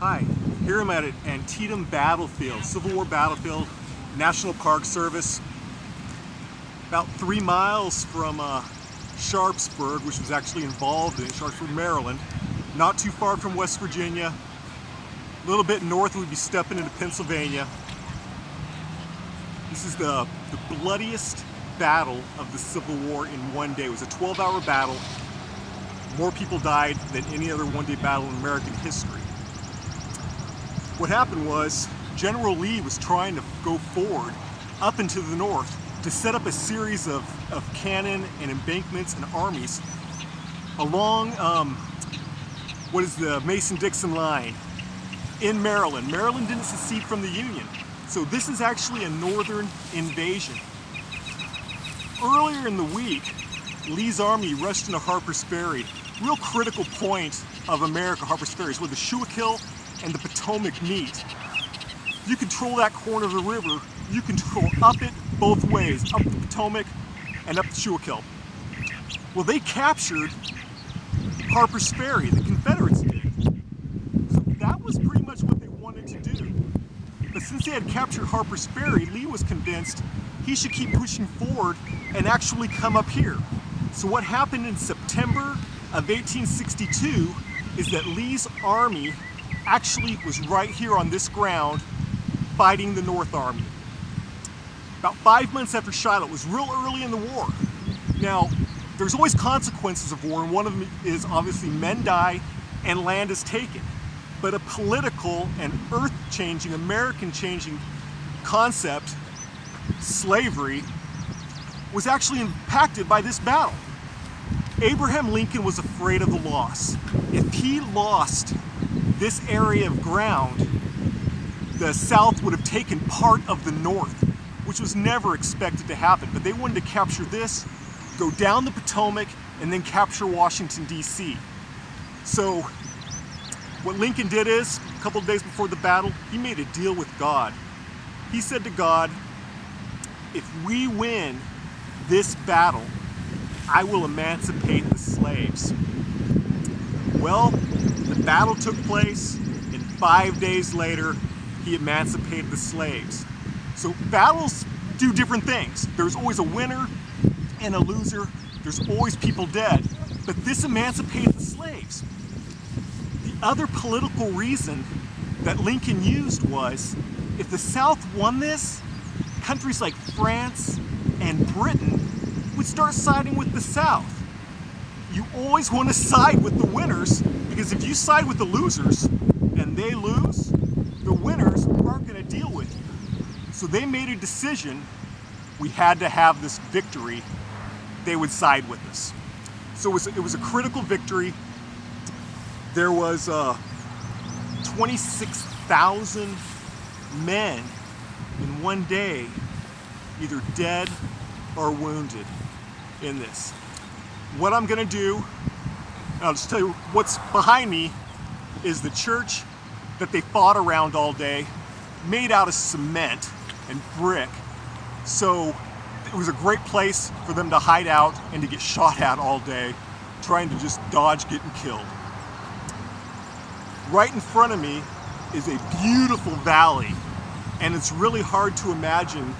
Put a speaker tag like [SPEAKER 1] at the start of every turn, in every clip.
[SPEAKER 1] Hi, here I'm at Antietam Battlefield, Civil War battlefield, National Park Service, about 3 miles from Sharpsburg, which was actually involved in Sharpsburg, Maryland, not too far from West Virginia. A little bit north, we'd be stepping into Pennsylvania. This is the bloodiest battle of the Civil War in one day. It was a 12-hour battle. More people died than any other one-day battle in American history. What happened was General Lee was trying to go forward up into the north to set up a series of cannon and embankments and armies along what is the Mason-Dixon line in Maryland. Maryland didn't secede from the Union, so this is actually a northern invasion. Earlier in the week, Lee's army rushed into Harper's Ferry, real critical point of America. Harper's Ferry is where the Schuylkill and the Potomac meet. You control that corner of the river, you control up it both ways, up the Potomac and up the Schuylkill. Well, they captured Harper's Ferry, the Confederates did. So that was pretty much what they wanted to do. But since they had captured Harper's Ferry, Lee was convinced he should keep pushing forward and actually come up here. So what happened in September of 1862 is that Lee's army actually was right here on this ground fighting the North Army. About 5 months after Shiloh, it was real early in the war. Now, there's always consequences of war, and one of them is obviously men die and land is taken. But a political and earth-changing, American-changing concept, slavery, was actually impacted by this battle. Abraham Lincoln was afraid of the loss. If he lost this area of ground, the South would have taken part of the North, which was never expected to happen. But they wanted to capture this, go down the Potomac, and then capture Washington, D.C. So what Lincoln did is, a couple of days before the battle, he made a deal with God. He said to God, if we win this battle, I will emancipate the slaves. Well, the battle took place, and 5 days later, he emancipated the slaves. So battles do different things. There's always a winner and a loser. There's always people dead. But this emancipated the slaves. The other political reason that Lincoln used was, if the South won this, countries like France and Britain would start siding with the South. You always want to side with the winners, because if you side with the losers and they lose, the winners aren't going to deal with you. So they made a decision, we had to have this victory, they would side with us. So it was a critical victory. There was 26,000 men in one day, either dead or wounded in this. What I'm gonna do, I'll just tell you what's behind me, is the church that they fought around all day, made out of cement and brick. So it was a great place for them to hide out and to get shot at all day, trying to just dodge getting killed. Right in front of me is a beautiful valley, and it's really hard to imagine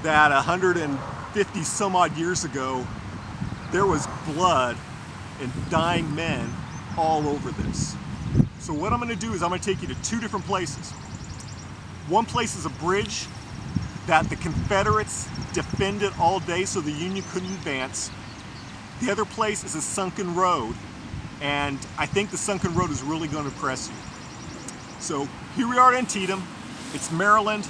[SPEAKER 1] that 150 some odd years ago there was blood and dying men all over this. So what I'm going to do is I'm going to take you to 2 different places. One place is a bridge that the Confederates defended all day so the Union couldn't advance. The other place is a sunken road, and I think the sunken road is really going to impress you. So here we are at Antietam. It's Maryland.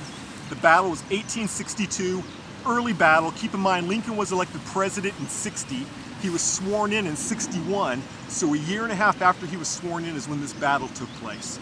[SPEAKER 1] The battle was 1862. Early battle. Keep in mind, Lincoln was elected president in 60. He was sworn in 61. So a year and a half after he was sworn in is when this battle took place.